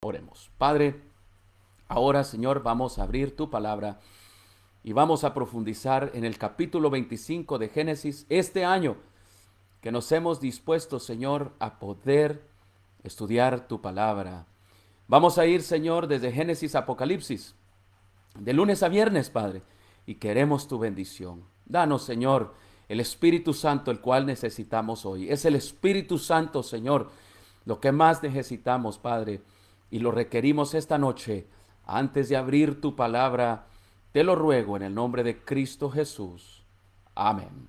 Oremos. Padre, ahora, Señor, vamos a abrir tu palabra y vamos a profundizar en el capítulo 25 de Génesis este año que nos hemos dispuesto, Señor, a poder estudiar tu palabra. Vamos a ir, Señor, desde Génesis a Apocalipsis, de lunes a viernes, Padre, y queremos tu bendición. Danos, Señor, el Espíritu Santo, el cual necesitamos hoy. Es el Espíritu Santo, Señor, lo que más necesitamos, Padre, y lo requerimos esta noche. Antes de abrir tu palabra, te lo ruego en el nombre de Cristo Jesús. Amén.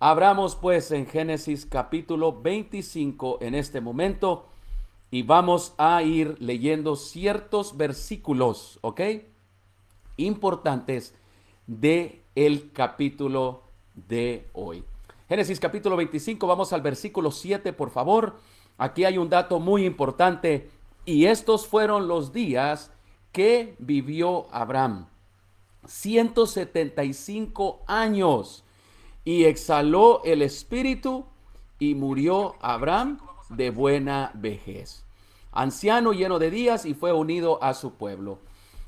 Abramos pues en Génesis capítulo 25 en este momento y vamos a ir leyendo ciertos versículos, ¿ok? Importantes de el capítulo de hoy. Génesis capítulo 25, vamos al versículo 7, por favor. Aquí hay un dato muy importante. Y estos fueron los días que vivió Abraham, 175 años, y exhaló el espíritu y murió Abraham de buena vejez, anciano lleno de días, y fue unido a su pueblo.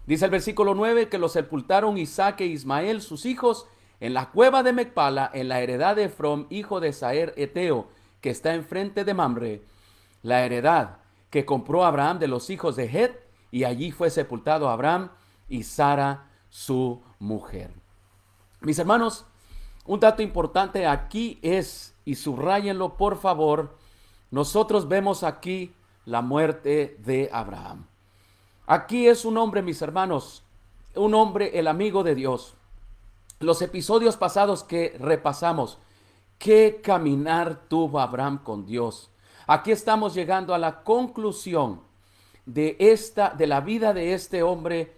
Dice el versículo 9 que lo sepultaron Isaac e Ismael, sus hijos, en la cueva de Mecpala, en la heredad de Efrón, hijo de Saer Eteo, que está enfrente de Mamre, la heredad que compró Abraham de los hijos de Het, y allí fue sepultado Abraham y Sara, su mujer. Mis hermanos, un dato importante aquí es, y subrayenlo por favor, nosotros vemos aquí la muerte de Abraham. Aquí es un hombre, mis hermanos, un hombre, el amigo de Dios. Los episodios pasados que repasamos, qué caminar tuvo Abraham con Dios. Aquí estamos llegando a la conclusión de la vida de este hombre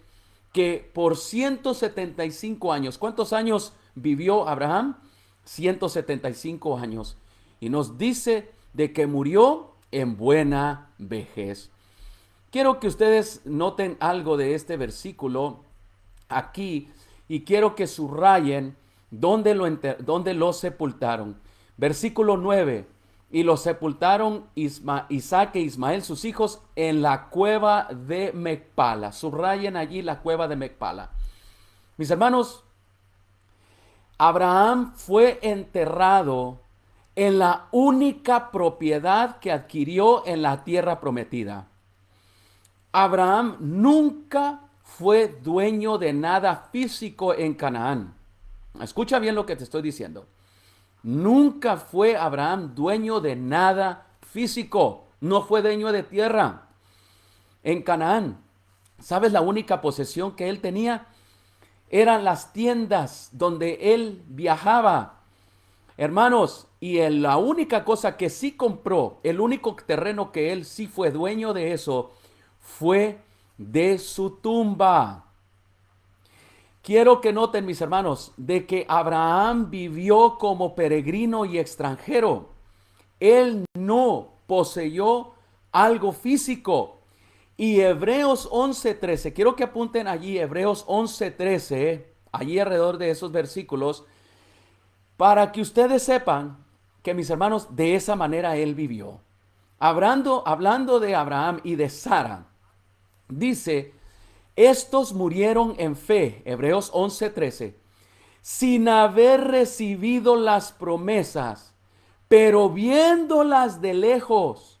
que por 175 años, ¿cuántos años vivió Abraham? 175 años. Y nos dice de que murió en buena vejez. Quiero que ustedes noten algo de este versículo aquí y quiero que subrayen dónde lo sepultaron. Versículo 9. Y lo sepultaron Isaac e Ismael, sus hijos, en la cueva de Mecpala. Subrayen allí la cueva de Mecpala. Mis hermanos, Abraham fue enterrado en la única propiedad que adquirió en la tierra prometida. Abraham nunca fue dueño de nada físico en Canaán. Escucha bien lo que te estoy diciendo. Nunca fue Abraham dueño de nada físico. No fue dueño de tierra en Canaán. ¿Sabes? La única posesión que él tenía eran las tiendas donde él viajaba. Hermanos, y la única cosa que sí compró, el único terreno que él sí fue dueño de eso, fue de su tumba. Quiero que noten, mis hermanos, de que Abraham vivió como peregrino y extranjero. Él no poseyó algo físico. Y Hebreos 11:13, quiero que apunten allí Hebreos 11:13, allí alrededor de esos versículos, para que ustedes sepan que, mis hermanos, de esa manera él vivió. Hablando de Abraham y de Sara, dice: estos murieron en fe, Hebreos 11:13, sin haber recibido las promesas, pero viéndolas de lejos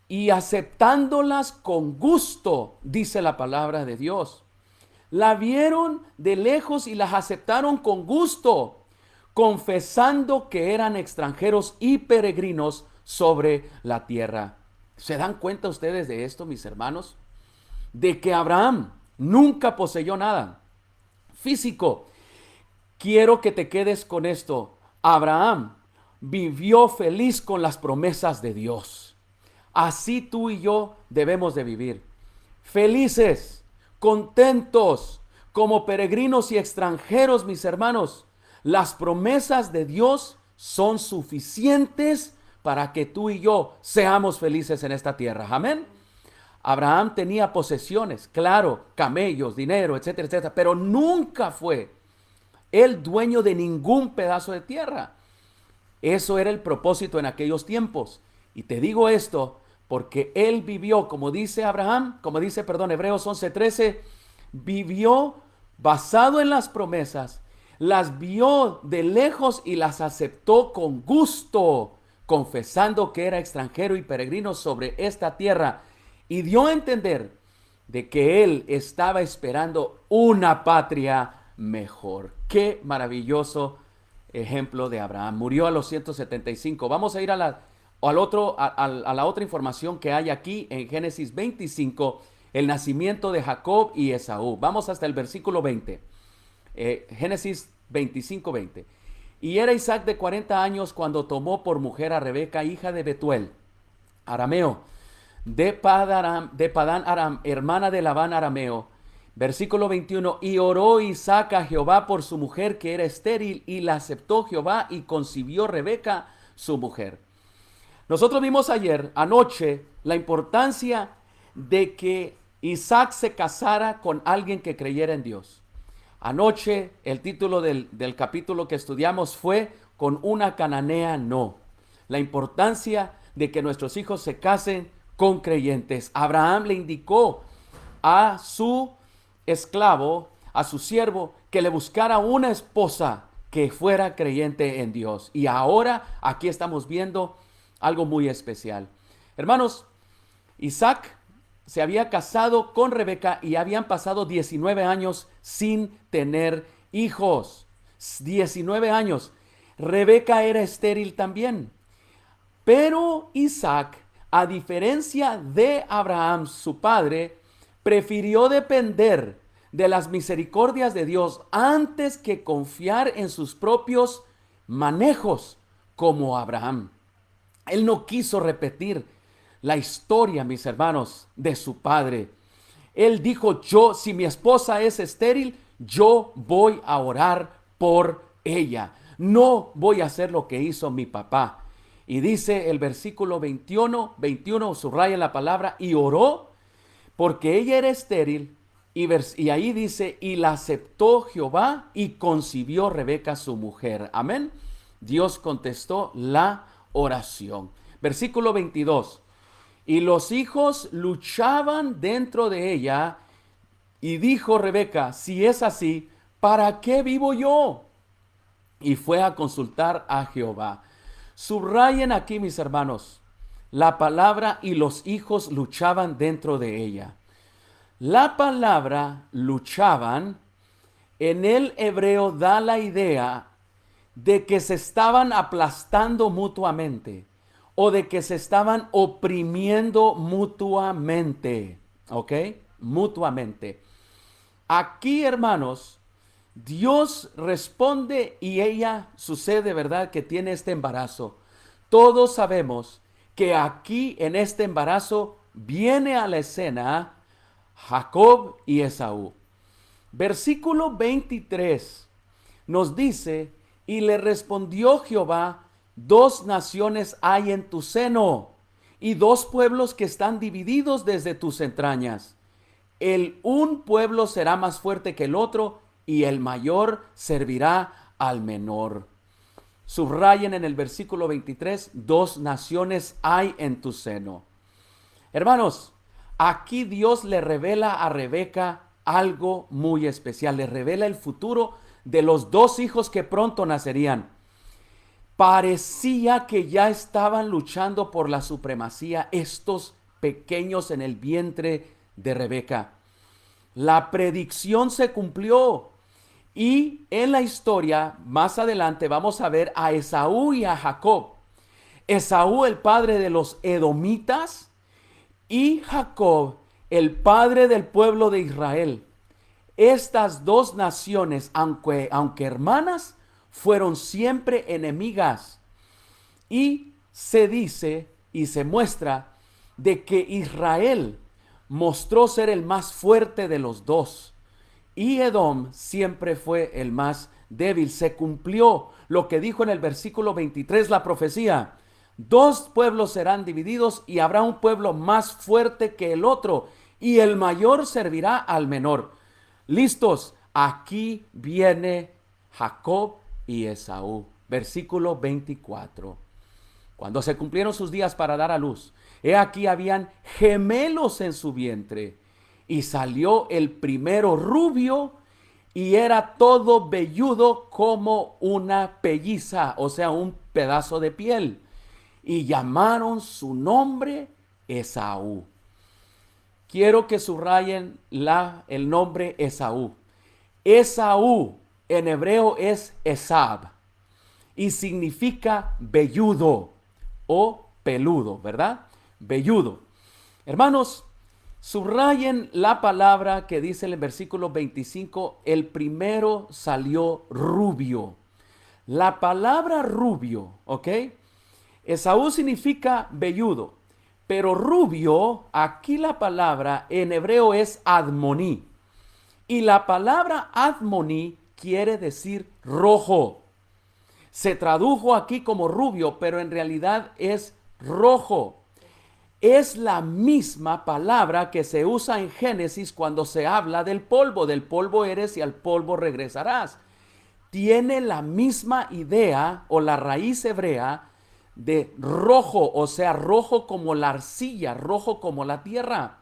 y aceptándolas con gusto, dice la palabra de Dios. La vieron de lejos y las aceptaron con gusto, confesando que eran extranjeros y peregrinos sobre la tierra. ¿Se dan cuenta ustedes de esto, mis hermanos? De que Abraham nunca poseyó nada físico. Quiero que te quedes con esto. Abraham vivió feliz con las promesas de Dios. Así tú y yo debemos de vivir. Felices, contentos, como peregrinos y extranjeros, mis hermanos. Las promesas de Dios son suficientes para que tú y yo seamos felices en esta tierra. Amén. Abraham tenía posesiones, claro, camellos, dinero, etcétera, etcétera, pero nunca fue él dueño de ningún pedazo de tierra. Eso era el propósito en aquellos tiempos. Y te digo esto porque él vivió, como dice Abraham, Hebreos 11:13, vivió basado en las promesas, las vio de lejos y las aceptó con gusto, confesando que era extranjero y peregrino sobre esta tierra, y dio a entender de que él estaba esperando una patria mejor. Qué maravilloso ejemplo de Abraham. Murió a los 175. Vamos a ir a la otra información que hay aquí en Génesis 25, el nacimiento de Jacob y Esaú. Vamos hasta el versículo 20. Génesis 25:20. Y era Isaac de 40 años cuando tomó por mujer a Rebeca, hija de Betuel, arameo, de Padán Aram, hermana de Labán arameo. Versículo 21. Y oró Isaac a Jehová por su mujer que era estéril, y la aceptó Jehová y concibió Rebeca su mujer. Nosotros vimos anoche, la importancia de que Isaac se casara con alguien que creyera en Dios. Anoche el título del capítulo que estudiamos fue Con una cananea no. La importancia de que nuestros hijos se casen con creyentes. Abraham le indicó a su esclavo, a su siervo, que le buscara una esposa que fuera creyente en Dios. Y ahora aquí estamos viendo algo muy especial. Hermanos, Isaac se había casado con Rebeca y habían pasado 19 años sin tener hijos. 19 años. Rebeca era estéril también. Pero Isaac, a diferencia de Abraham, su padre, prefirió depender de las misericordias de Dios antes que confiar en sus propios manejos como Abraham. Él no quiso repetir la historia, mis hermanos, de su padre. Él dijo, si mi esposa es estéril, yo voy a orar por ella. No voy a hacer lo que hizo mi papá. Y dice el versículo 21, subraya la palabra, y oró porque ella era estéril. Y ahí dice, y la aceptó Jehová y concibió Rebeca su mujer. Amén. Dios contestó la oración. Versículo 22. Y los hijos luchaban dentro de ella, y dijo Rebeca, si es así, ¿para qué vivo yo? Y fue a consultar a Jehová. Subrayen aquí, mis hermanos, la palabra y los hijos luchaban dentro de ella. La palabra luchaban en el hebreo da la idea de que se estaban aplastando mutuamente o de que se estaban oprimiendo mutuamente, ¿ok? Mutuamente. Aquí, hermanos, Dios responde y ella sucede, ¿verdad?, que tiene este embarazo. Todos sabemos que aquí en este embarazo viene a la escena Jacob y Esaú. Versículo 23 nos dice, y le respondió Jehová, 2 naciones hay en tu seno, y 2 pueblos que están divididos desde tus entrañas. Un pueblo será más fuerte que el otro, y el mayor servirá al menor. Subrayen en el versículo 23, 2 naciones hay en tu seno. Hermanos, aquí Dios le revela a Rebeca algo muy especial. Le revela el futuro de los 2 hijos que pronto nacerían. Parecía que ya estaban luchando por la supremacía estos pequeños en el vientre de Rebeca. La predicción se cumplió. Y en la historia, más adelante, vamos a ver a Esaú y a Jacob. Esaú, el padre de los edomitas, y Jacob, el padre del pueblo de Israel. Estas 2 naciones, aunque hermanas, fueron siempre enemigas. Y se dice y se muestra de que Israel mostró ser el más fuerte de los 2. Y Edom siempre fue el más débil. Se cumplió lo que dijo en el versículo 23 la profecía. 2 pueblos serán divididos y habrá un pueblo más fuerte que el otro, y el mayor servirá al menor. Listos, aquí viene Jacob y Esaú. Versículo 24. Cuando se cumplieron sus días para dar a luz, He aquí habían gemelos en su vientre. Y salió el primero rubio y era todo velludo como una pelliza, o sea, un pedazo de piel. Y llamaron su nombre Esaú. Quiero que subrayen el nombre Esaú. Esaú en hebreo es Esab y significa velludo o peludo, ¿verdad? Velludo. Hermanos, subrayen la palabra que dice en el versículo 25, el primero salió rubio. La palabra rubio, ¿ok? Esaú significa velludo, pero rubio, aquí la palabra en hebreo es admoní. Y la palabra admoní quiere decir rojo. Se tradujo aquí como rubio, pero en realidad es rojo. Es la misma palabra que se usa en Génesis cuando se habla del polvo. Del polvo eres y al polvo regresarás. Tiene la misma idea o la raíz hebrea de rojo, o sea, rojo como la arcilla, rojo como la tierra.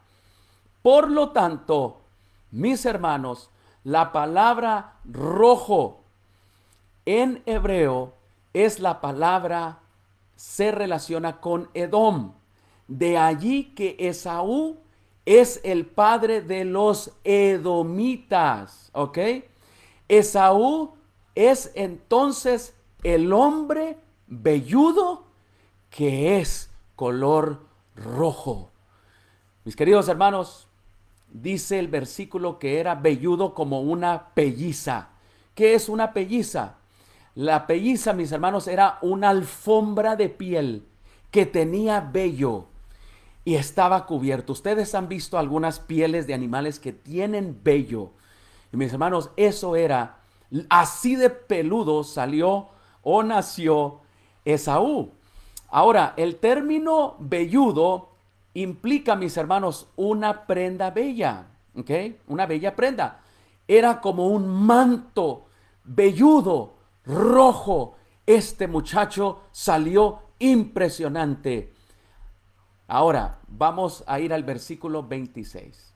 Por lo tanto, mis hermanos, la palabra rojo en hebreo es la palabra, se relaciona con Edom. De allí que Esaú es el padre de los edomitas, ¿ok? Esaú es entonces el hombre velludo que es color rojo. Mis queridos hermanos, dice el versículo que era velludo como una pelliza. ¿Qué es una pelliza? La pelliza, mis hermanos, era una alfombra de piel que tenía vello y estaba cubierto. Ustedes han visto algunas pieles de animales que tienen vello. Y mis hermanos, eso era, así de peludo salió o nació Esaú. Ahora, el término velludo implica, mis hermanos, una prenda bella, ¿ok? Una bella prenda. Era como un manto velludo, rojo. Este muchacho salió impresionante. Ahora, vamos a ir al versículo 26.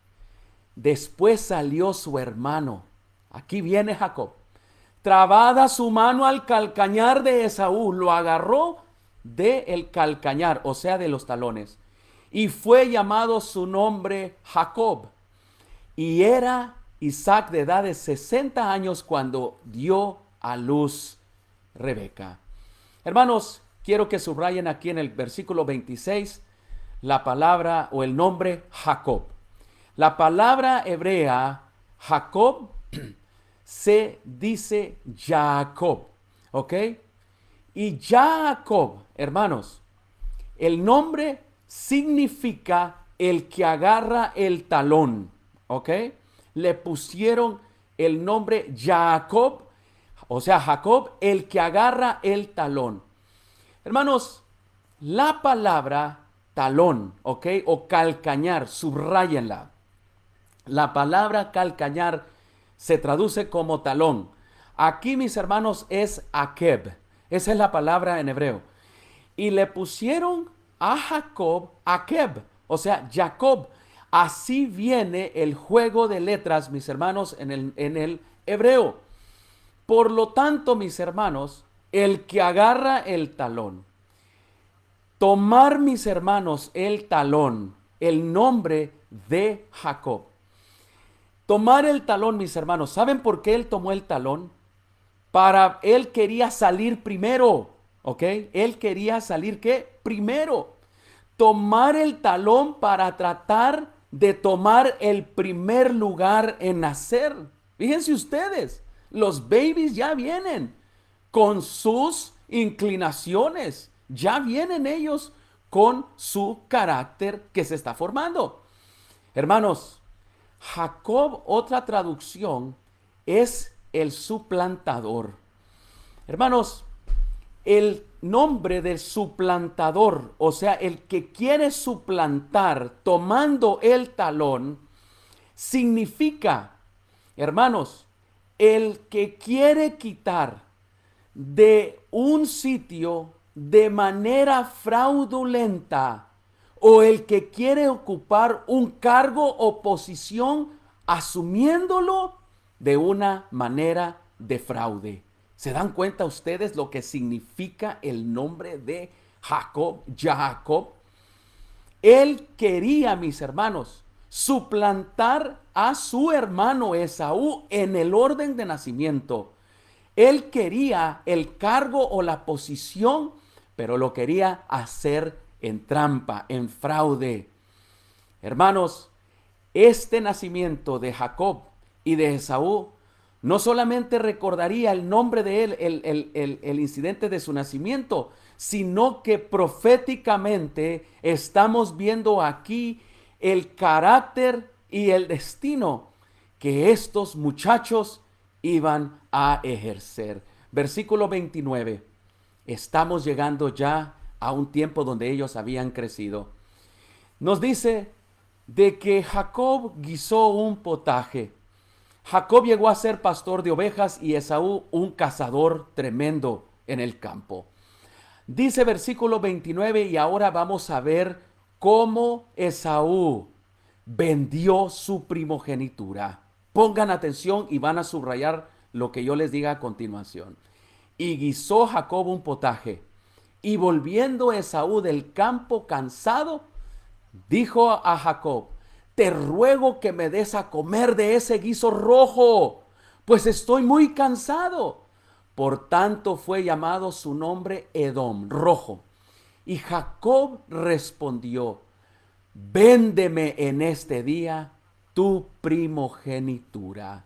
Después salió su hermano. Aquí viene Jacob. Trabada su mano al calcañar de Esaú, lo agarró del calcañar, o sea, de los talones. Y fue llamado su nombre Jacob. Y era Isaac de edad de 60 años cuando dio a luz Rebeca. Hermanos, quiero que subrayen aquí en el versículo 26 la palabra o el nombre Jacob. La palabra hebrea Jacob se dice Jacob, ¿ok? Y Jacob, hermanos, el nombre significa el que agarra el talón, ¿ok? Le pusieron el nombre Jacob, o sea, Jacob, el que agarra el talón. Hermanos, la palabra talón, ¿ok? O calcañar, subrayenla. La palabra calcañar se traduce como talón. Aquí, mis hermanos, es akeb. Esa es la palabra en hebreo. Y le pusieron a Jacob akeb, o sea, Jacob. Así viene el juego de letras, mis hermanos, en el hebreo. Por lo tanto, mis hermanos, el que agarra el talón, tomar, mis hermanos, el talón, el nombre de Jacob. Tomar el talón, mis hermanos. ¿Saben por qué él tomó el talón? Él quería salir primero, ¿ok? Él quería salir, ¿qué? Primero. Tomar el talón para tratar de tomar el primer lugar en nacer. Fíjense ustedes, los babies ya vienen con sus inclinaciones. Ya vienen ellos con su carácter que se está formando. Hermanos, Jacob, otra traducción, es el suplantador. Hermanos, el nombre del suplantador, o sea, el que quiere suplantar tomando el talón, significa, hermanos, el que quiere quitar de un sitio de manera fraudulenta o el que quiere ocupar un cargo o posición asumiéndolo de una manera de fraude. ¿Se dan cuenta ustedes lo que significa el nombre de Jacob, Jacob? Él quería, mis hermanos, suplantar a su hermano Esaú en el orden de nacimiento. Él quería el cargo o la posición, pero lo quería hacer en trampa, en fraude. Hermanos, este nacimiento de Jacob y de Esaú no solamente recordaría el nombre de él, el incidente de su nacimiento, sino que proféticamente estamos viendo aquí el carácter y el destino que estos muchachos iban a ejercer. Versículo 29. Estamos llegando ya a un tiempo donde ellos habían crecido. Nos dice de que Jacob guisó un potaje. Jacob llegó a ser pastor de ovejas y Esaú un cazador tremendo en el campo. Dice versículo 29, y ahora vamos a ver cómo Esaú vendió su primogenitura. Pongan atención y van a subrayar lo que yo les diga a continuación. Y guisó Jacob un potaje, y volviendo Esaú del campo cansado, dijo a Jacob: te ruego que me des a comer de ese guiso rojo, pues estoy muy cansado. Por tanto fue llamado su nombre Edom, rojo. Y Jacob respondió: véndeme en este día tu primogenitura.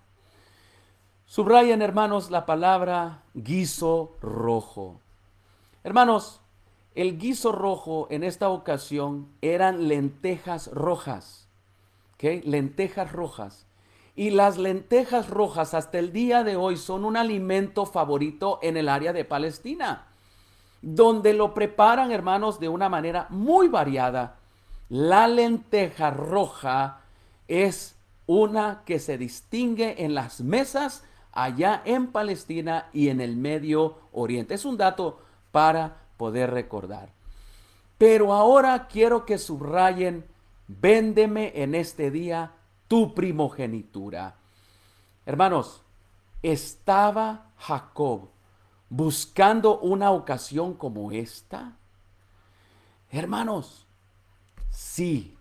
Subrayen, hermanos, la palabra guiso rojo. Hermanos, el guiso rojo en esta ocasión eran lentejas rojas. ¿Okay? Lentejas rojas. Y las lentejas rojas hasta el día de hoy son un alimento favorito en el área de Palestina, donde lo preparan, hermanos, de una manera muy variada. La lenteja roja es una que se distingue en las mesas allá en Palestina y en el Medio Oriente. Es un dato para poder recordar. Pero ahora quiero que subrayen: véndeme en este día tu primogenitura. Hermanos, ¿estaba Jacob buscando una ocasión como esta? Hermanos, sí.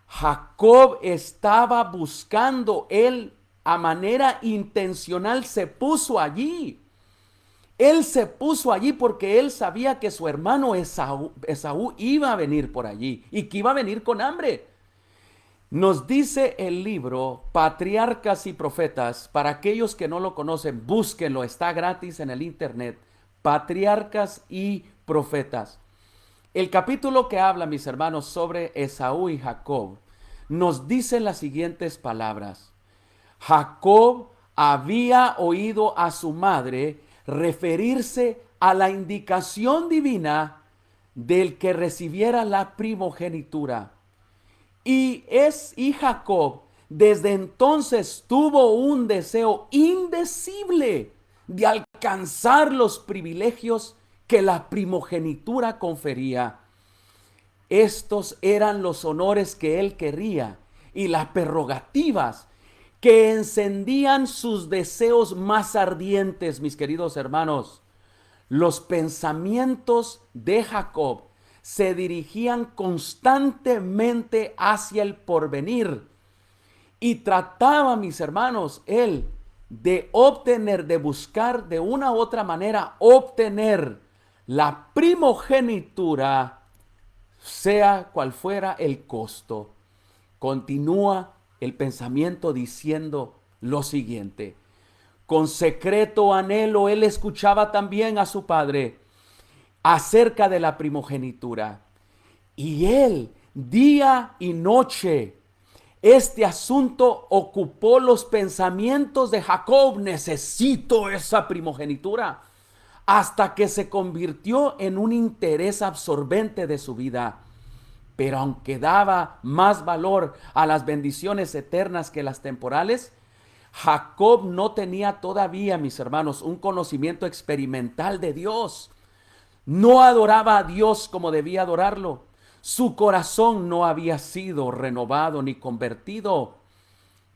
Jacob estaba buscando, él a manera intencional se puso allí. Él se puso allí porque él sabía que su hermano Esaú iba a venir por allí y que iba a venir con hambre. Nos dice el libro Patriarcas y Profetas. Para aquellos que no lo conocen, búsquenlo, está gratis en el internet. Patriarcas y Profetas. El capítulo que habla, mis hermanos, sobre Esaú y Jacob, nos dice las siguientes palabras: Jacob había oído a su madre referirse a la indicación divina del que recibiera la primogenitura. Y Jacob desde entonces tuvo un deseo indecible de alcanzar los privilegios que la primogenitura confería. Estos eran los honores que él quería y las prerrogativas que encendían sus deseos más ardientes, mis queridos hermanos. Los pensamientos de Jacob se dirigían constantemente hacia el porvenir y trataba, mis hermanos, él de obtener, de buscar de una u otra manera, obtener la primogenitura, sea cual fuera el costo. Continúa el pensamiento diciendo lo siguiente: con secreto anhelo él escuchaba también a su padre acerca de la primogenitura, y él día y noche este asunto ocupó los pensamientos de Jacob. Necesito esa primogenitura, hasta que se convirtió en un interés absorbente de su vida. Pero aunque daba más valor a las bendiciones eternas que las temporales, Jacob no tenía todavía, mis hermanos, un conocimiento experimental de Dios. No adoraba a Dios como debía adorarlo. Su corazón no había sido renovado ni convertido.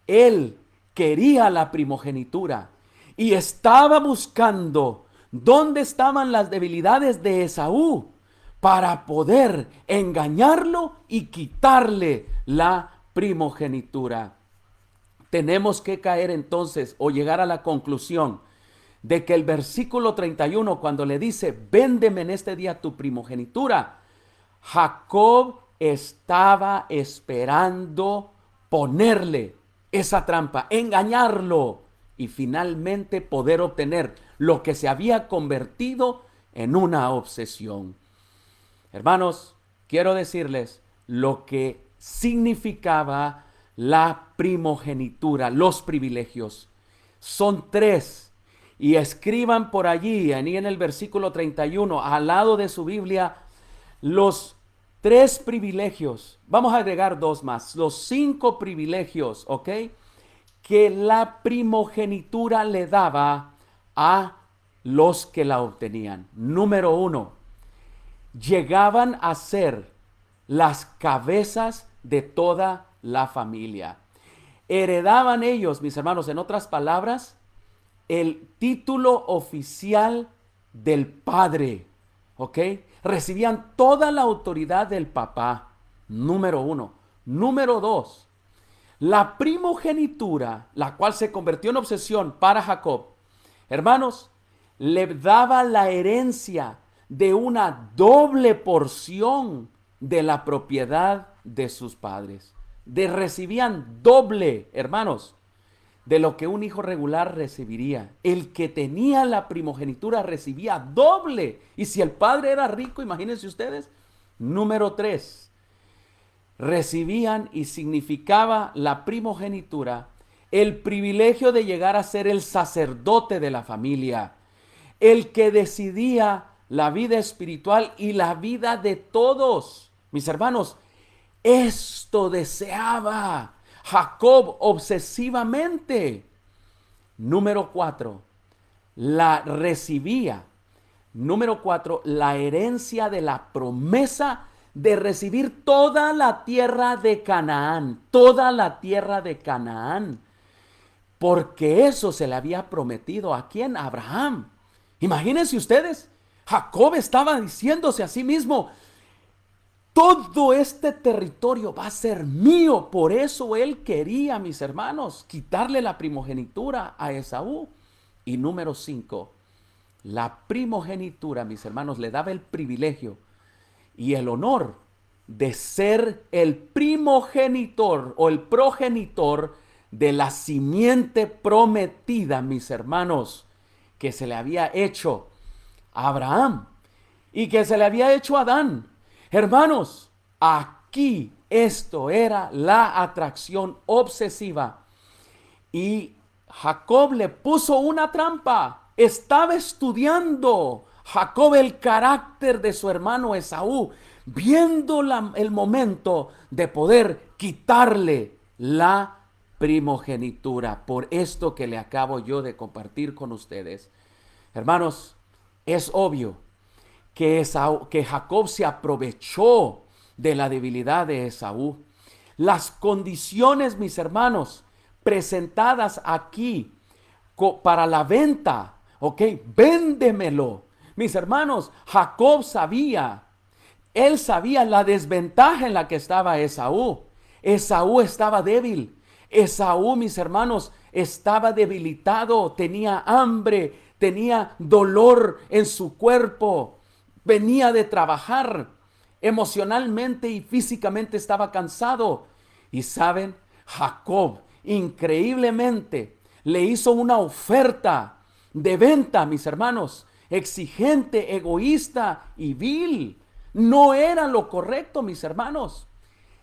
Él quería la primogenitura y estaba buscando dónde estaban las debilidades de Esaú para poder engañarlo y quitarle la primogenitura. Tenemos que caer entonces o llegar a la conclusión de que el versículo 31, cuando le dice, véndeme en este día tu primogenitura, Jacob estaba esperando ponerle esa trampa, engañarlo y finalmente poder obtener lo que se había convertido en una obsesión. Hermanos, quiero decirles lo que significaba la primogenitura, los privilegios. Son tres. Y escriban por allí, en el versículo 31, al lado de su Biblia, los tres privilegios. Vamos a agregar dos más. Los 5 privilegios, ¿ok? Que la primogenitura le daba a los que la obtenían. Número 1, llegaban a ser las cabezas de toda la familia. Heredaban ellos, mis hermanos, en otras palabras, el título oficial del padre, ¿ok? Recibían toda la autoridad del papá, número 1. Número 2, la primogenitura, la cual se convirtió en obsesión para Jacob, hermanos, le daba la herencia de una doble porción de la propiedad de sus padres. Recibían doble, hermanos, de lo que un hijo regular recibiría. El que tenía la primogenitura recibía doble. Y si el padre era rico, imagínense ustedes. Número 3, recibían, y significaba la primogenitura, el privilegio de llegar a ser el sacerdote de la familia, el que decidía la vida espiritual y la vida de todos. Mis hermanos, esto deseaba Jacob obsesivamente. Número 4, la recibía. Número 4, la herencia de la promesa de recibir toda la tierra de Canaán. Toda la tierra de Canaán. Porque eso se le había prometido ¿a quién? A Abraham. Imagínense ustedes, Jacob estaba diciéndose a sí mismo, todo este territorio va a ser mío. Por eso él quería, mis hermanos, quitarle la primogenitura a Esaú. Y número 5, la primogenitura, mis hermanos, le daba el privilegio y el honor de ser el primogenitor o el progenitor de la simiente prometida, mis hermanos, que se le había hecho a Abraham y que se le había hecho a Adán. Hermanos, aquí esto era la atracción obsesiva. Y Jacob le puso una trampa. Estaba estudiando Jacob el carácter de su hermano Esaú, viendo el momento de poder quitarle la primogenitura. Por esto que le acabo yo de compartir con ustedes. Hermanos, es obvio que Jacob se aprovechó de la debilidad de Esaú. Las condiciones, mis hermanos, presentadas aquí para la venta, ¿ok? Véndemelo. Mis hermanos, Jacob él sabía la desventaja en la que estaba Esaú. Esaú estaba débil. Esaú, mis hermanos, estaba debilitado, tenía hambre, tenía dolor en su cuerpo. Venía de trabajar, emocionalmente y físicamente estaba cansado. Y saben, Jacob increíblemente le hizo una oferta de venta, mis hermanos, exigente, egoísta y vil. No era lo correcto, mis hermanos.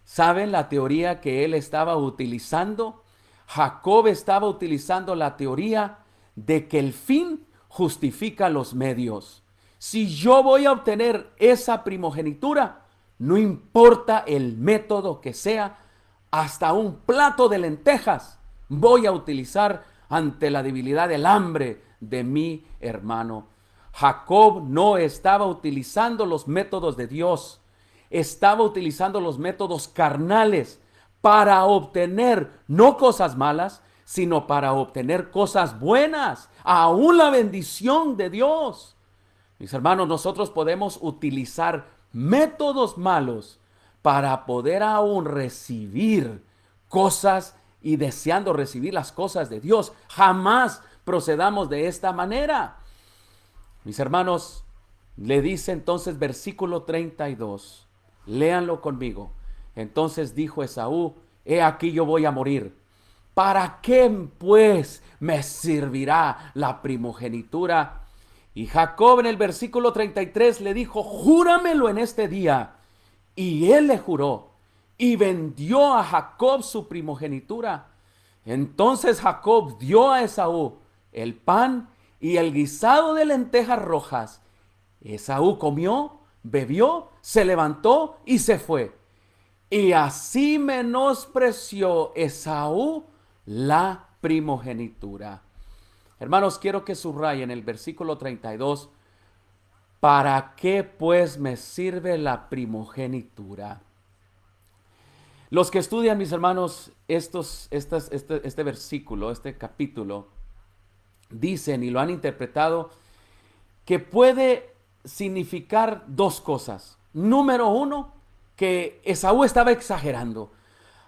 ¿Saben la teoría que él estaba utilizando? Jacob estaba utilizando la teoría de que el fin justifica los medios. Si yo voy a obtener esa primogenitura, no importa el método que sea, hasta un plato de lentejas voy a utilizar ante la debilidad del hambre de mi hermano. Jacob no estaba utilizando los métodos de Dios. estaba utilizando los métodos carnales para obtener no cosas malas, sino para obtener cosas buenas, aún la bendición de Dios. Mis hermanos, nosotros podemos utilizar métodos malos para poder aún recibir cosas y deseando recibir las cosas de Dios. Jamás procedamos de esta manera. Mis hermanos, le dice entonces versículo 32, léanlo conmigo. Entonces dijo Esaú, he aquí yo voy a morir. ¿Para qué pues me servirá la primogenitura? Y Jacob en el versículo 33 le dijo, júramelo en este día. Y él le juró y vendió a Jacob su primogenitura. Entonces Jacob dio a Esaú el pan y el guisado de lentejas rojas. Esaú comió, bebió, se levantó y se fue. Y así menospreció Esaú la primogenitura. Hermanos, quiero que subrayen el versículo 32. ¿Para qué pues me sirve la primogenitura? Los que estudian, mis hermanos, este versículo, este capítulo, dicen y lo han interpretado que puede significar dos cosas. Número uno, que Esaú estaba exagerando.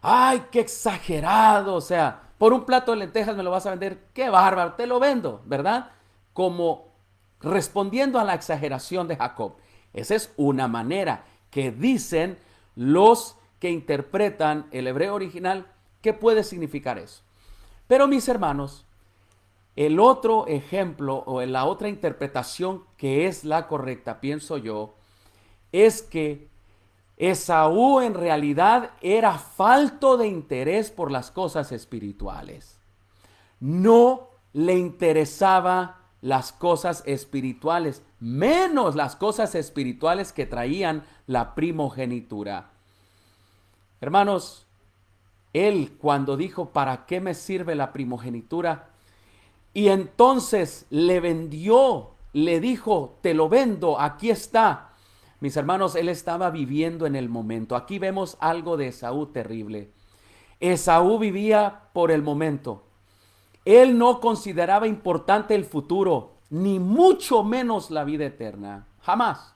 ¡Ay, qué exagerado! O sea, por un plato de lentejas me lo vas a vender. ¡Qué bárbaro! Te lo vendo, ¿verdad? Como respondiendo a la exageración de Jacob. Esa es una manera que dicen los que interpretan el hebreo original. ¿Qué puede significar eso? Pero mis hermanos, el otro ejemplo o la otra interpretación que es la correcta, pienso yo, es que Esaú en realidad era falto de interés por las cosas espirituales. No le interesaba las cosas espirituales, menos las cosas espirituales que traían la primogenitura. Hermanos, él cuando dijo, ¿para qué me sirve la primogenitura? Y entonces le vendió, le dijo, te lo vendo, aquí está. Mis hermanos, él estaba viviendo en el momento. Aquí vemos algo de Esaú terrible. Esaú vivía por el momento. Él no consideraba importante el futuro, ni mucho menos la vida eterna. Jamás.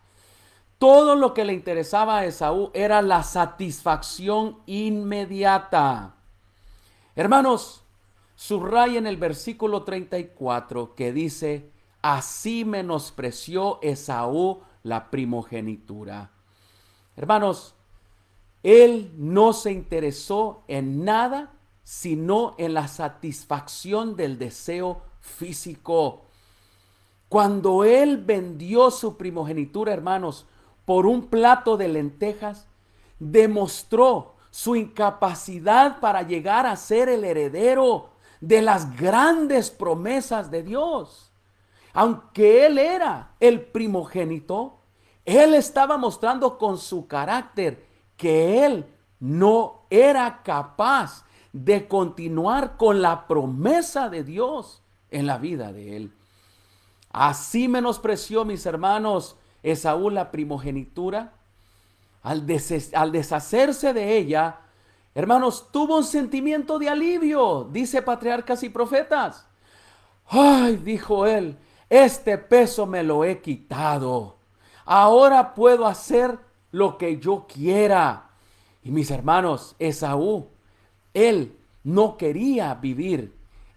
Todo lo que le interesaba a Esaú era la satisfacción inmediata. Hermanos, subrayen el versículo 34 que dice, así menospreció Esaú la primogenitura. Hermanos, él no se interesó en nada sino en la satisfacción del deseo físico. Cuando él vendió su primogenitura, hermanos, por un plato de lentejas, demostró su incapacidad para llegar a ser el heredero de las grandes promesas de Dios. Aunque él era el primogénito, él estaba mostrando con su carácter que él no era capaz de continuar con la promesa de Dios en la vida de él. Así menospreció, mis hermanos, Esaú la primogenitura. Al deshacerse de ella, hermanos, tuvo un sentimiento de alivio, dice Patriarcas y Profetas. Ay, dijo él, este peso me lo he quitado. Ahora puedo hacer lo que yo quiera. Y mis hermanos, Esaú, él no quería vivir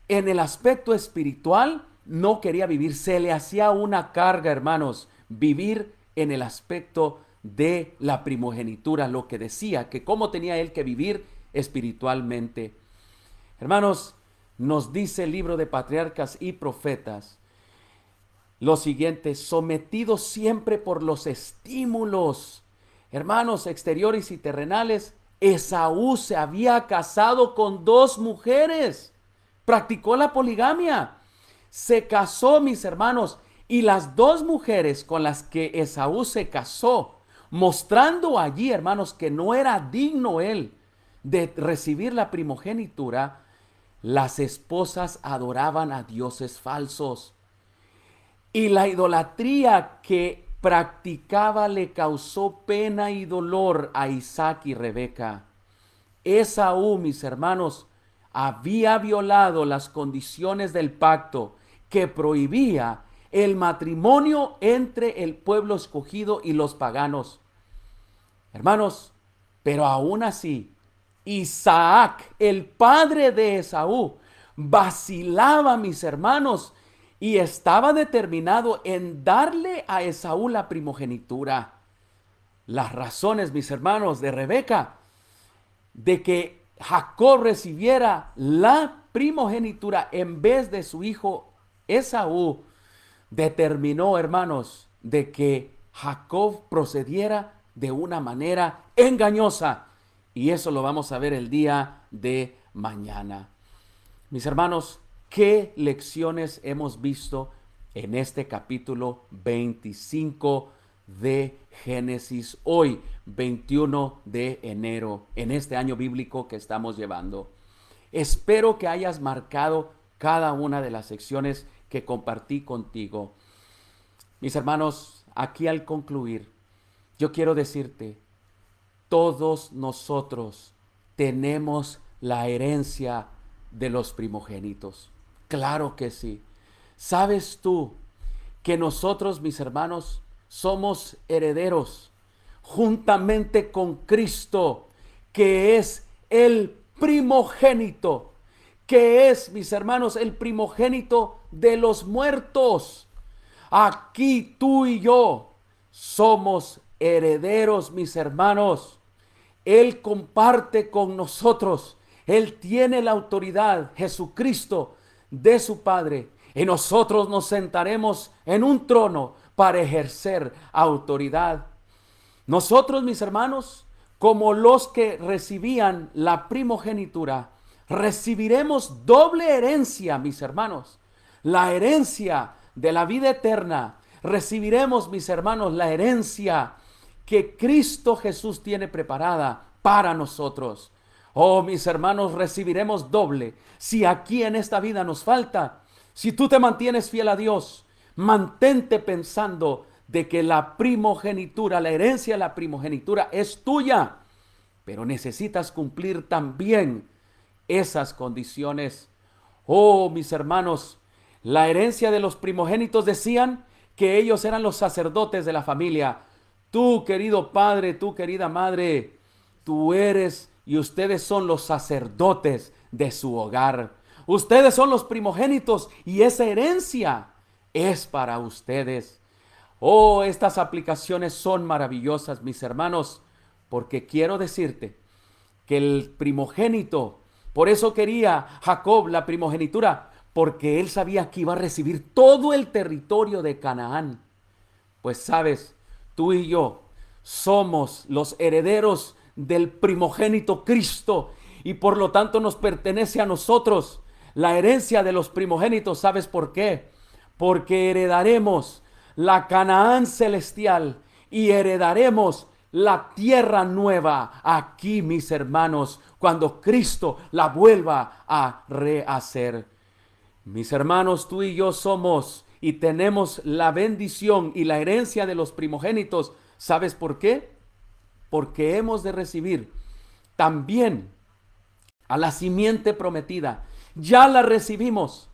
en el aspecto espiritual, no quería vivir. Se le hacía una carga, hermanos, vivir en el aspecto de la primogenitura, lo que decía, que cómo tenía él que vivir espiritualmente. Hermanos, nos dice el libro de Patriarcas y Profetas lo siguiente, sometidos siempre por los estímulos, hermanos, exteriores y terrenales. Esaú se había casado con 2 mujeres, practicó la poligamia, se casó, mis hermanos, y las 2 mujeres con las que Esaú se casó, mostrando allí, hermanos, que no era digno él de recibir la primogenitura, las esposas adoraban a dioses falsos. Y la idolatría que practicaba le causó pena y dolor a Isaac y Rebeca. Esaú, mis hermanos, había violado las condiciones del pacto que prohibía el matrimonio entre el pueblo escogido y los paganos. Hermanos, pero aún así, Isaac, el padre de Esaú, vacilaba, mis hermanos, y estaba determinado en darle a Esaú la primogenitura. Las razones, mis hermanos, de Rebeca, de que Jacob recibiera la primogenitura en vez de su hijo Esaú, determinó, hermanos, de que Jacob procediera de una manera engañosa. Y eso lo vamos a ver el día de mañana. Mis hermanos, ¿qué lecciones hemos visto en este capítulo 25 de Génesis hoy, 21 de enero, en este año bíblico que estamos llevando? Espero que hayas marcado cada una de las secciones que compartí contigo. Mis hermanos, aquí al concluir, yo quiero decirte, todos nosotros tenemos la herencia de los primogénitos. Claro que sí. ¿Sabes tú que nosotros, mis hermanos, somos herederos juntamente con Cristo, que es el primogénito, que es, mis hermanos, el primogénito de los muertos? Aquí tú y yo somos herederos, mis hermanos. Él comparte con nosotros. Él tiene la autoridad, Jesucristo, de su Padre. Y nosotros nos sentaremos en un trono para ejercer autoridad. Nosotros, mis hermanos, como los que recibían la primogenitura, recibiremos doble herencia, mis hermanos. La herencia de la vida eterna. Recibiremos, mis hermanos, la herencia que Cristo Jesús tiene preparada para nosotros. Oh, mis hermanos, recibiremos doble. Si aquí en esta vida nos falta, si tú te mantienes fiel a Dios, mantente pensando de que la primogenitura, la herencia de la primogenitura es tuya, pero necesitas cumplir también esas condiciones. Oh, mis hermanos, la herencia de los primogénitos decían que ellos eran los sacerdotes de la familia. Tú, querido padre, tú, querida madre, tú eres y ustedes son los sacerdotes de su hogar. Ustedes son los primogénitos y esa herencia es para ustedes. Oh, estas aplicaciones son maravillosas, mis hermanos, porque quiero decirte que el primogénito, por eso quería Jacob la primogenitura, porque él sabía que iba a recibir todo el territorio de Canaán. Pues sabes, tú y yo somos los herederos del primogénito Cristo y por lo tanto nos pertenece a nosotros la herencia de los primogénitos. ¿Sabes por qué? Porque heredaremos la Canaán celestial y heredaremos la tierra nueva aquí, mis hermanos, cuando Cristo la vuelva a rehacer. Mis hermanos, tú y yo somos y tenemos la bendición y la herencia de los primogénitos. ¿Sabes por qué? Porque hemos de recibir también a la simiente prometida. Ya la recibimos.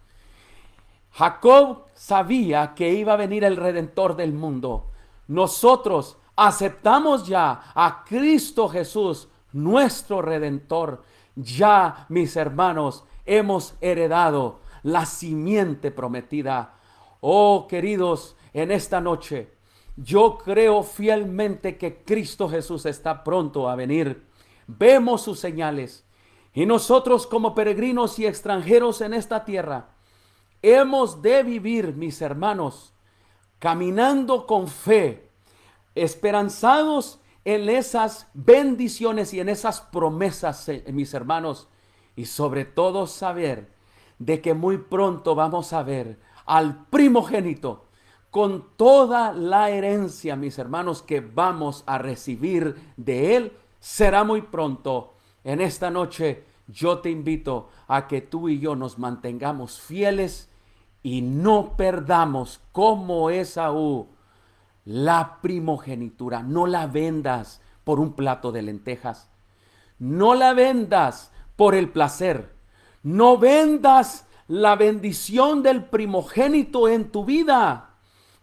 Jacob sabía que iba a venir el Redentor del mundo. Nosotros aceptamos ya a Cristo Jesús, nuestro Redentor. Ya, mis hermanos, hemos heredado la simiente prometida. Oh, queridos, en esta noche, yo creo fielmente que Cristo Jesús está pronto a venir. Vemos sus señales. Y nosotros como peregrinos y extranjeros en esta tierra, hemos de vivir, mis hermanos, caminando con fe, esperanzados en esas bendiciones y en esas promesas, mis hermanos, y sobre todo saber de que muy pronto vamos a ver al primogénito con toda la herencia, mis hermanos, que vamos a recibir de él. Será muy pronto. En esta noche yo te invito a que tú y yo nos mantengamos fieles y no perdamos como Esaú la primogenitura. No la vendas por un plato de lentejas. No la vendas por el placer. No vendas la bendición del primogénito en tu vida.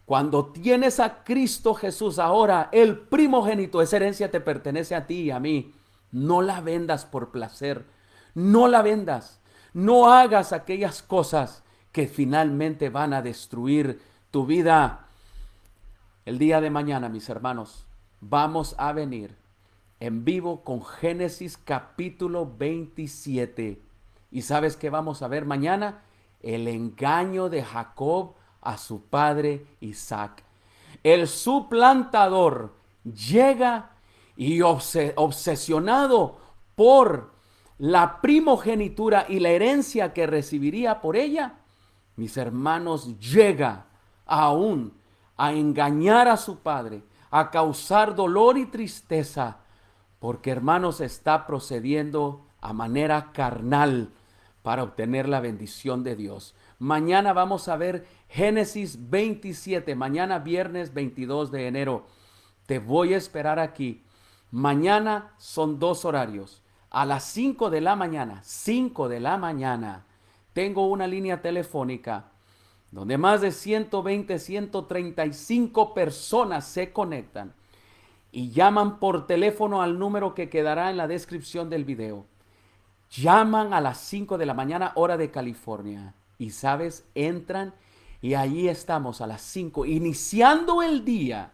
Cuando tienes a Cristo Jesús ahora, el primogénito, esa herencia te pertenece a ti y a mí. No la vendas por placer. No la vendas. No hagas aquellas cosas que finalmente van a destruir tu vida. El día de mañana, mis hermanos, vamos a venir en vivo con Génesis capítulo 27. ¿Y sabes qué vamos a ver mañana? El engaño de Jacob a su padre Isaac. El suplantador llega y obsesionado por la primogenitura y la herencia que recibiría por ella, mis hermanos, llega aún a engañar a su padre, a causar dolor y tristeza, porque hermanos está procediendo a manera carnal para obtener la bendición de Dios. Mañana vamos a ver Génesis 27, mañana viernes 22 de enero. Te voy a esperar aquí. Mañana son 2 horarios. A las 5 de la mañana, 5 de la mañana, tengo una línea telefónica donde más de 120, 135 personas se conectan y llaman por teléfono al número que quedará en la descripción del video. Llaman a las 5 de la mañana, hora de California. Y sabes, entran y ahí estamos a las 5, iniciando el día,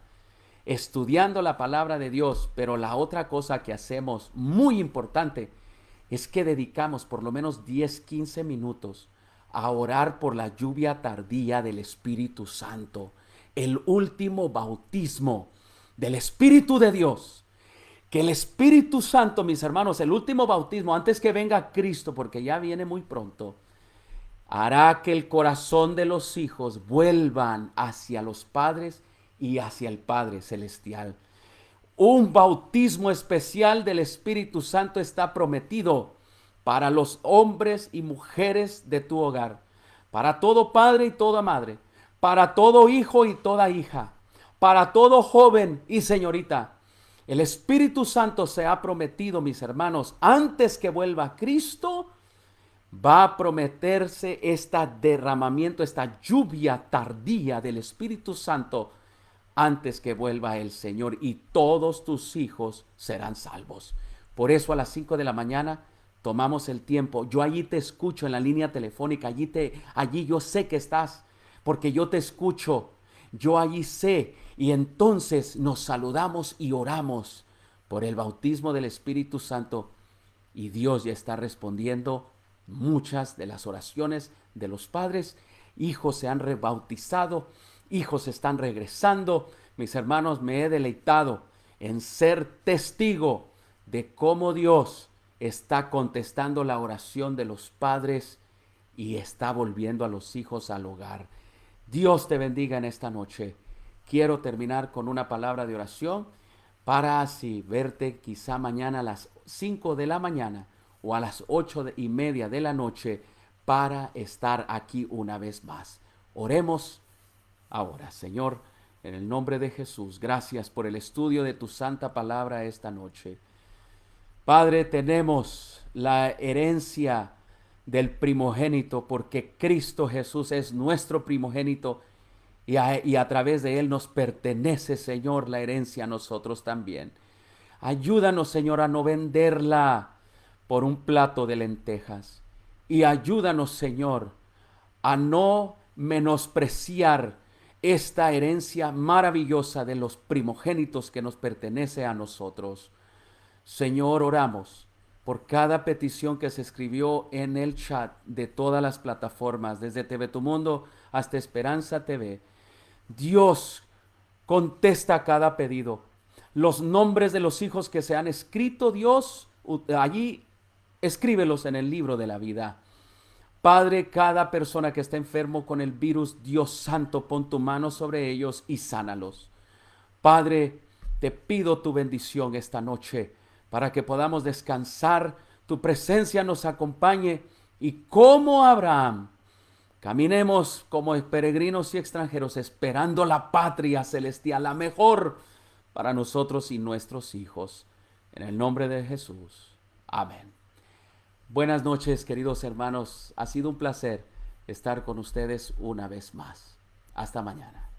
estudiando la palabra de Dios. Pero la otra cosa que hacemos, muy importante, es que dedicamos por lo menos 10, 15 minutos a orar por la lluvia tardía del Espíritu Santo, el último bautismo del Espíritu de Dios. Que el Espíritu Santo, mis hermanos, el último bautismo, antes que venga Cristo, porque ya viene muy pronto, hará que el corazón de los hijos vuelvan hacia los padres y hacia el Padre Celestial. Un bautismo especial del Espíritu Santo está prometido para los hombres y mujeres de tu hogar, para todo padre y toda madre, para todo hijo y toda hija, para todo joven y señorita. El Espíritu Santo se ha prometido, mis hermanos, antes que vuelva Cristo, va a prometerse este derramamiento, esta lluvia tardía del Espíritu Santo antes que vuelva el Señor, y todos tus hijos serán salvos. Por eso a las 5 de la mañana tomamos el tiempo. Yo allí te escucho en la línea telefónica, allí yo sé que estás, porque yo te escucho. Yo allí sé, y entonces nos saludamos y oramos por el bautismo del Espíritu Santo, y Dios ya está respondiendo muchas de las oraciones de los padres. Hijos se han rebautizado, hijos están regresando. Mis hermanos, me he deleitado en ser testigo de cómo Dios está contestando la oración de los padres y está volviendo a los hijos al hogar. Dios te bendiga en esta noche. Quiero terminar con una palabra de oración para así verte quizá mañana a las 5 de la mañana o a las 8:30 de la noche para estar aquí una vez más. Oremos ahora. Señor, en el nombre de Jesús, gracias por el estudio de tu santa palabra esta noche. Padre, tenemos la herencia del primogénito, porque Cristo Jesús es nuestro primogénito y a través de Él nos pertenece, Señor, la herencia a nosotros también. Ayúdanos, Señor, a no venderla por un plato de lentejas, y ayúdanos, Señor, a no menospreciar esta herencia maravillosa de los primogénitos que nos pertenece a nosotros. Señor, oramos por cada petición que se escribió en el chat de todas las plataformas, desde TV Tu Mundo hasta Esperanza TV. Dios, contesta cada pedido. Los nombres de los hijos que se han escrito, Dios, allí escríbelos en el libro de la vida. Padre, cada persona que está enfermo con el virus, Dios santo, pon tu mano sobre ellos y sánalos. Padre, te pido tu bendición esta noche para que podamos descansar, tu presencia nos acompañe y como Abraham, Caminemos como peregrinos y extranjeros esperando la patria celestial, la mejor para nosotros y nuestros hijos. En el nombre de Jesús. Amén. Buenas noches, queridos hermanos. Ha sido un placer estar con ustedes una vez más. Hasta mañana.